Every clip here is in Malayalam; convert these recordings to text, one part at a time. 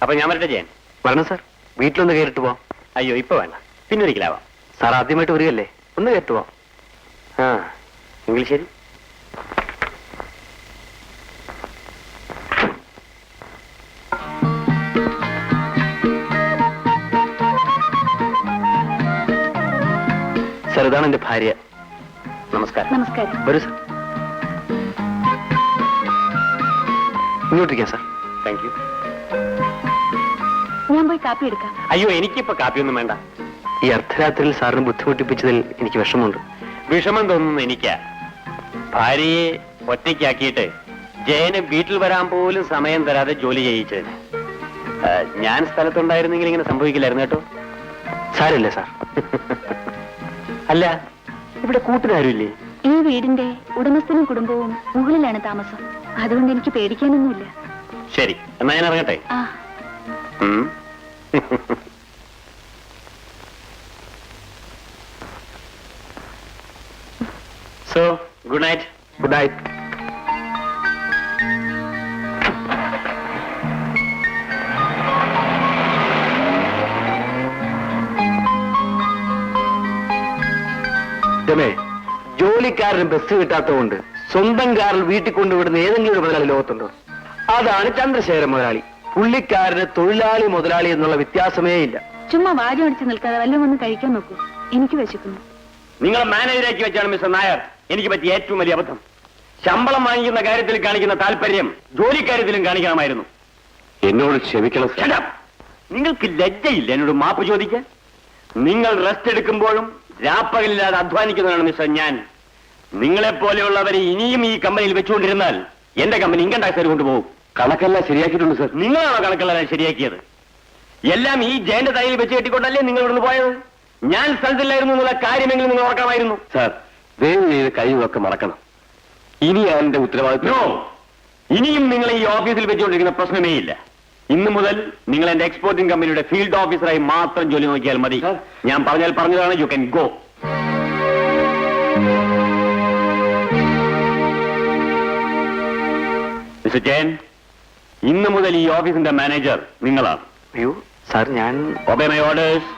അപ്പൊ ഞാൻ വരട്ടെ ജയൻ? വരണം സാർ. വീട്ടിലൊന്ന് കയറിട്ട് പോവാം. അയ്യോ ഇപ്പൊ വേണ്ട, പിന്നൊരിക്കലാവാം. സാർ ആദ്യമായിട്ട് വരികയല്ലേ, ഒന്ന് കയറിട്ട് പോവാം. ആ എങ്കിൽ ശരി. സാർ ഇതാണ് എന്റെ ഭാര്യ. നമസ്കാരം. നമസ്കാരം. വരൂ സാർ. ഇങ്ങോട്ടിരിക്കാം സാർ. Thank you. ഞാൻ പോയി കാപ്പി എടുക്കാം. അയ്യോ എനിക്കിപ്പോ കാപ്പിയൊന്നും വേണ്ട. ഈ അർദ്ധരാത്രിയിൽ സാറിന് ബുദ്ധിമുട്ടിപ്പിച്ചതിൽ എനിക്ക് വിഷമമുണ്ട്. വിഷമം തോന്നുന്നു എനിക്കാ. ഭാര്യയെ ഒറ്റയ്ക്കാക്കിയിട്ട് ജയന് വീട്ടിൽ വരാൻ പോലും സമയം തരാതെ ജോലി ചെയ്യിച്ചതിന്. ഞാൻ സ്ഥലത്തുണ്ടായിരുന്നെങ്കിൽ ഇങ്ങനെ സംഭവിക്കില്ലായിരുന്നു കേട്ടോ. സാരമില്ല സാർ. അല്ല, ഇവിടെ കൂട്ടിനാരുമില്ലേ? ഈ വീടിന്റെ ഉടമസ്ഥനും കുടുംബവും മുകളിലാണ് താമസം. അതുകൊണ്ട് എനിക്ക് പേടിക്കാനൊന്നുമില്ല. ശരി, എന്നാ ഞാൻ ഇറങ്ങട്ടെ. ആ so good night. Good night. ജോലിക്കാരന് ബസ് കിട്ടാത്തതുകൊണ്ട് സ്വന്തം കാറിൽ വീട്ടിൽ കൊണ്ടുവിടുന്ന ഏതെങ്കിലും ഒരു മുതലാളി ലോകത്തുണ്ടോ? അതാണ് ചന്ദ്രശേഖരൻ മുതലാളി. പുള്ളിക്കാരന് തൊഴിലാളി മുതലാളി എന്നുള്ള വ്യത്യാസമേ ഇല്ല. ചുമ്മാ വാരി അടിച്ച് നിൽക്കാതെ വല്ലതും ഒന്ന് കഴിക്കാൻ നോക്കൂ. എനിക്ക് വിശക്കുന്നു. നിങ്ങളെ മാനേജരാക്കി വെച്ചാണ് മിസ്റ്റർ നായർ എനിക്ക് പറ്റിയ ഏറ്റവും വലിയ അബദ്ധം. ശമ്പളം വാങ്ങിക്കുന്ന കാര്യത്തിൽ കാണിക്കുന്ന താല്പര്യം ജോലിക്കാര്യത്തിലും കാണിക്കണമായിരുന്നു. എന്നോട് ക്ഷമിക്കണം. നിങ്ങൾക്ക് ലജ്ജയില്ല എന്നോട് മാപ്പ് ചോദിക്കാൻ? നിങ്ങൾ റെസ്റ്റ് എടുക്കുമ്പോഴും രാപ്പകലില്ലാതെ അധ്വാനിക്കുന്നതാണ് മിസ്റ്റർ ഞാൻ. നിങ്ങളെപ്പോലെയുള്ളവരെ ഇനിയും ഈ കമ്പനിയിൽ വെച്ചുകൊണ്ടിരുന്നാൽ എന്റെ കമ്പനി ഇൻകം ടാക്സ് കൊണ്ടുപോകും. കണക്കെല്ലാം ശരിയാക്കിയിട്ടുണ്ട് സാർ. നിങ്ങളാണോ കണക്കെല്ലാം ശരിയാക്കിയത്? എല്ലാം ഈ ജയന്റെ തലയിൽ വെച്ച് കെട്ടിക്കൊണ്ടല്ലേ നിങ്ങൾ ഇവിടുന്ന് പോയത്? ഞാൻ സ്ഥലത്തില്ലായിരുന്നു എന്നുള്ള കാര്യമെങ്കിലും നിങ്ങൾ ഓർക്കണമായിരുന്നു. സാർ, ദയവ് ചെയ്ത് കഴിവൊക്കെ മറക്കണം. ഇനി ഞാൻ എന്റെ ഉത്തരവാദിത്വം. ഇനിയും നിങ്ങൾ ഈ ഓഫീസിൽ വെച്ചുകൊണ്ടിരിക്കുന്ന പ്രശ്നമേ ഇല്ല. ഇന്നു മുതൽ നിങ്ങൾ എന്റെ എക്സ്പോർട്ടിംഗ് കമ്പനിയുടെ ഫീൽഡ് ഓഫീസറായി മാത്രം ജോലി നോക്കിയാൽ മതി. ഞാൻ പറഞ്ഞാൽ പറഞ്ഞതാണ്. You can go. Mister Jayan, ഇന്നു മുതൽ ഈ ഓഫീസിന്റെ മാനേജർ നിങ്ങളാണ്. അയ്യോ സാർ, ഞാൻ obey my orders.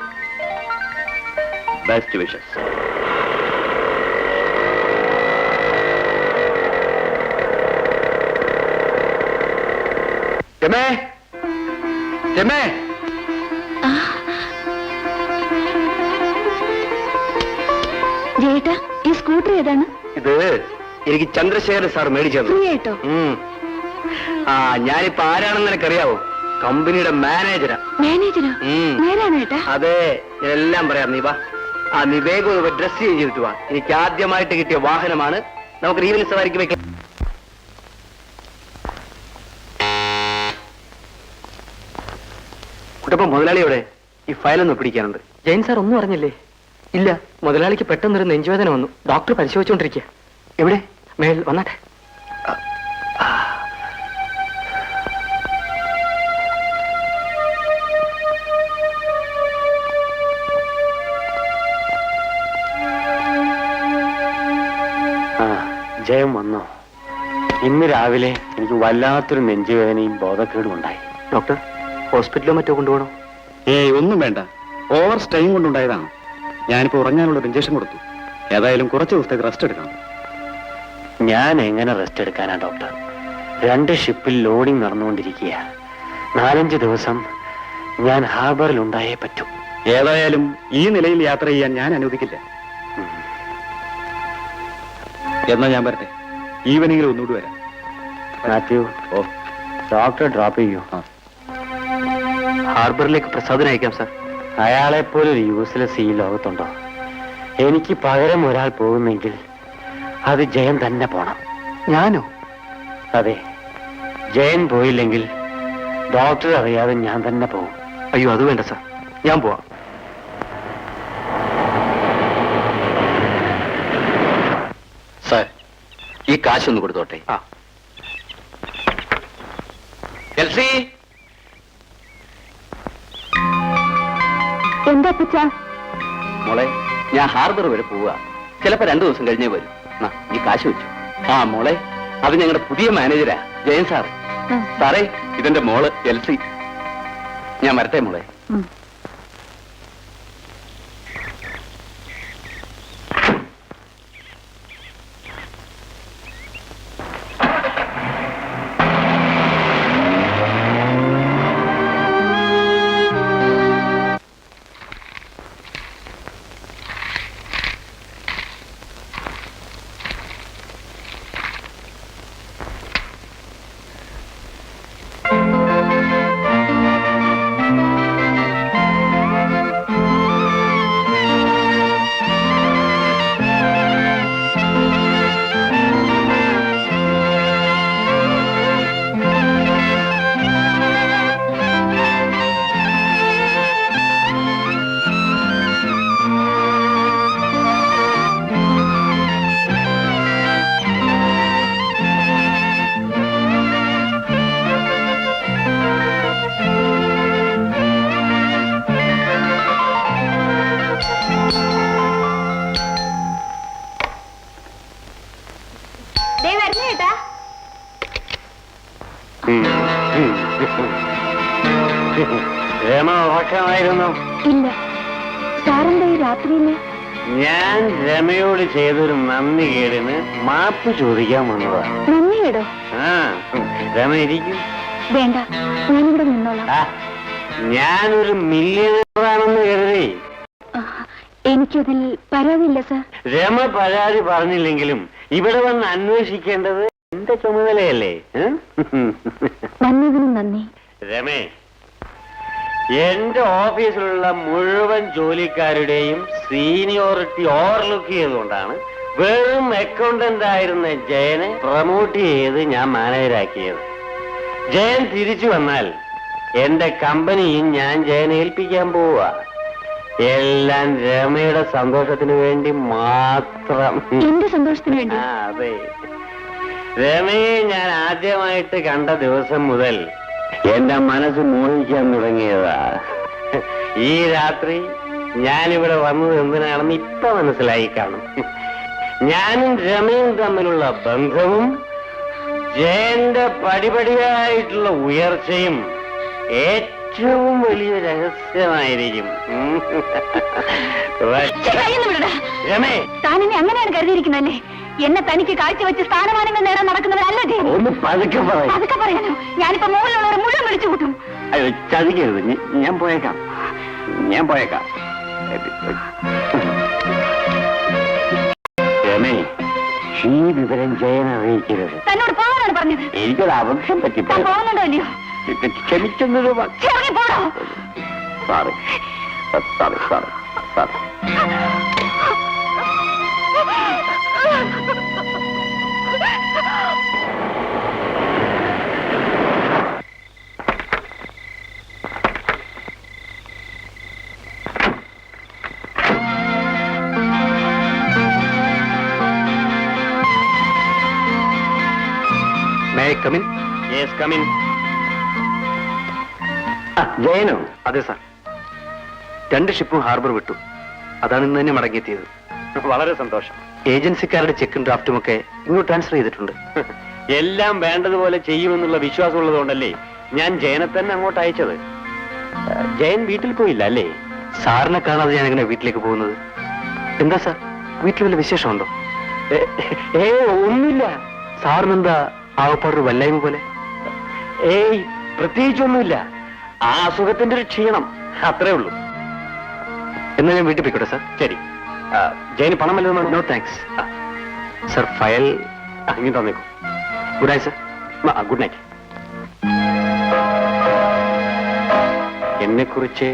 Best wishes. രമേ, രമേ. ജയേട്ടാ, ഈ സ്കൂട്ടർ ഏതാണ്? ഇത് എനിക്ക് ചന്ദ്രശേഖരൻ സാർ മേടിച്ചത്. ഫ്രീ ആയിട്ടോ? ഞാനിപ്പോ ആരാണെന്ന് നിനക്കറിയാവോ? കമ്പനിയുടെ മാനേജരാ. മാനേജരോ? നേരാണ് ഏട്ടാ. അതെ, എല്ലാം പറയാം. നീ വാ. നീ വേഗം ഡ്രസ് ചെയ്തിട്ട് വാ. എനിക്ക് ആദ്യമായിട്ട് കിട്ടിയ വാഹനമാണ്. നമുക്ക് ഈവനിങ് സവാരിക്ക് വെക്കാം. കുട്ടപ്പം, മുതലാളിയോടെ ഈ ഫയലൊന്ന് പിടിക്കാനുണ്ട്. ജയൻ സാർ ഒന്നും അറിഞ്ഞില്ലേ? ഇല്ല. മുതലാളിക്ക് പെട്ടെന്നൊരു നെഞ്ചുവേദന വന്നു. ഡോക്ടർ പരിശോധിച്ചുകൊണ്ടിരിക്കുക. എവിടെ? മേൽ വന്നാട്ടെ. ജയം വന്നോ? ഇന്ന് രാവിലെ എനിക്ക് വല്ലാത്തൊരു നെഞ്ചുവേദനയും ബോധക്കേടും ഉണ്ടായി. ഡോക്ടർ, ഹോസ്പിറ്റലോ മറ്റോ കൊണ്ടുപോകണോ? ഒന്നും വേണ്ട. ഓവർ സ്റ്റൈം കൊണ്ടുണ്ടായതാണ്. ഞാനിപ്പോ ഉറങ്ങാനുള്ള ഒരു ഇഞ്ചക്ഷൻ കൊടുത്തു. ഏതായാലും കുറച്ച് ദിവസത്തേക്ക് റെസ്റ്റ് എടുക്കണം. ഞാൻ എങ്ങനെ റെസ്റ്റ് എടുക്കാനാ ഡോക്ടർ? 2 ഷിപ്പിൽ ലോഡിംഗ് നടന്നുകൊണ്ടിരിക്കുക. 4-5 ദിവസം ഞാൻ ഹാർബറിൽ ഉണ്ടായേ പറ്റൂ. ഏതായാലും ഈ നിലയിൽ യാത്ര ചെയ്യാൻ ഞാൻ അനുവദിക്കില്ല. എന്നാ ഞാൻ വരട്ടെ. ഈവനിങ്ങിൽ ഒന്നുകൂടി വരാം. മാത്യു, ഡോക്ടർ ഡ്രോപ്പ് ചെയ്യൂ. ഹാർബറിലേക്ക് പ്രസാദന അയക്കാം സാർ. അയാളെപ്പോലൊരു യൂസ്ലെസ് ഈ ലോകത്തുണ്ടോ? എനിക്ക് പകരം ഒരാൾ പോകുന്നെങ്കിൽ അത് ജയൻ തന്നെ പോണം. ഞാനോ? അതെ, ജയൻ പോയില്ലെങ്കിൽ ഡോക്ടർ അറിയാതെ ഞാൻ തന്നെ പോകും. അയ്യോ, അത് വേണ്ട സാർ, ഞാൻ പോവാം. സാർ, ഈ കാശൊന്ന് കൊടുത്തോട്ടെ. എൽസി, എന്താ അപ്പച്ചാ? മോളെ, ഞാൻ ഹാർബർ വരെ പോവുക. ചിലപ്പോ 2 ദിവസം കഴിഞ്ഞേ വരും. ഈ കാശ് വെച്ചു. മോളെ, അത് ഞങ്ങളുടെ പുതിയ മാനേജരാ, ജയൻ സാർ. സാറേ, ഇതെന്റെ മോള് എൽസി. ഞാൻ വരട്ടെ മോളെ. ഉം. രമ ഉറക്കമായിരുന്നു. ഇല്ല. സാറിന്റെ ഈ രാത്രിയില് ഞാൻ രമയോട് ചെയ്തൊരു നന്ദി കേടിന് മാപ്പ് ചോദിക്കാൻ വന്നതാ. നന്ദിയേടോ? ആ, രമ ഇരിക്കും. വേണ്ട, ഞാനിവിടെ നിന്നോളാം. ആ, ഞാനൊരു മില്യണറാണെന്ന് കരുതി. എനിക്കതിൽ പരാതിയില്ല സാർ. രമ പരാതി പറഞ്ഞില്ലെങ്കിലും ഇവിടെ വന്ന് അന്വേഷിക്കേണ്ടത് എന്റെ ചുമതലയല്ലേ? വന്നതിനും നന്ദി. രമേ, എന്റെ ഓഫീസിലുള്ള മുഴുവൻ ജോലിക്കാരുടെയും സീനിയോറിറ്റി ഓവർലുക്ക് ചെയ്തുകൊണ്ടാണ് വെറും അക്കൗണ്ടന്റ് ആയിരുന്ന ജയനെ പ്രൊമോട്ട് ചെയ്ത് ഞാൻ മാനേജരാക്കിയത്. ജയൻ തിരിച്ചു വന്നാൽ എന്റെ കമ്പനിയും ഞാൻ ജയനെ ഏൽപ്പിക്കാൻ പോവുക. എല്ലാം രമയുടെ സന്തോഷത്തിന് വേണ്ടി മാത്രം. എന്റെ സന്തോഷത്തിന് വേണ്ടി? അതെ. രമയെ ഞാൻ ആദ്യമായിട്ട് കണ്ട ദിവസം മുതൽ എന്റെ മനസ്സ് മോഹിക്കാൻ തുടങ്ങിയതാ. ഈ രാത്രി ഞാനിവിടെ വന്നത് എന്തിനാണെന്ന് ഇപ്പൊ മനസ്സിലായി കാണും. ഞാനും രമയും തമ്മിലുള്ള ബന്ധവും ജയന്റെ പടിപടിയായിട്ടുള്ള ഉയർച്ചയും ഏറ്റവും വലിയ രഹസ്യമായിരിക്കും. രമേ, താനെന്നെ അങ്ങനെയാണ് കരുതിയിരിക്കുന്നല്ലേ? എന്നെ തനിക്ക് കാഴ്ചവെച്ച് സ്ഥാനമാനങ്ങൾ നേടാൻ നടക്കുന്നവരല്ല ജയൻ. ഒന്ന് പതുക്കെ പറയും. അതൊക്കെ പറയാനോ? ഞാനിപ്പോ മുകളിലുള്ളവരെ മുഴുവൻ വിളിച്ചു കൂട്ടും. അയ്യോ, ചതിക്കരുത്. ഞാൻ പോയേക്കാം. രമേ, ഈ വിവരം ജയൻ അറിയിക്കരുത്. തന്നോട് പോകാനാണ് പറഞ്ഞത്. എനിക്കൊരു അബദ്ധം പറ്റിപ്പോ. താൻ പോകുന്നുണ്ടോ ഇല്ലയോ? ക്ഷമിച്ചൊന്നൊരു ഇറങ്ങി പോടോ. Sorry. May I come in? Yes, come in. ജയനോ? അതെ സാർ. 2 ഷിപ്പും ഹാർബർ വിട്ടു. അതാണ് ഇന്ന് തന്നെ മടങ്ങിയെത്തിയത്. വളരെ സന്തോഷം. ഏജൻസിക്കാരുടെ ചെക്കും ഡ്രാഫ്റ്റും ഒക്കെ ഇങ്ങോട്ട് ട്രാൻസ്ഫർ ചെയ്തിട്ടുണ്ട്. എല്ലാം വേണ്ടതുപോലെ ചെയ്യുമെന്നുള്ള വിശ്വാസം ഉള്ളതുകൊണ്ടല്ലേ ഞാൻ ജയനെ തന്നെ അങ്ങോട്ട് അയച്ചത്. ജയൻ വീട്ടിൽ പോയില്ല അല്ലേ? സാറിനെ കാണാതെ ഞാൻ എങ്ങനെ വീട്ടിലേക്ക് പോകുന്നത്? എന്താ സാർ, വീട്ടിൽ വല്ല വിശേഷമുണ്ടോ? ഒന്നുമില്ല. സാറിനെന്താ ആകപ്പാടൊരു വല്ലായ്മ പോലെ? ഏയ്, പ്രത്യേകിച്ചൊന്നുമില്ല. ആ അസുഖത്തിന്റെ ഒരു ക്ഷീണം, അത്രേ ഉള്ളൂ. എന്നാ ഞാൻ വീട്ടിൽ പോയിക്കോട്ടെ സാർ. ശരി. ജയന് പണം വല്ലതും വേണോ? No thanks. സാർ, ഫയൽ അങ്ങനെ തന്നേക്കും. Good night sir. Good night. എന്നെ കുറിച്ച്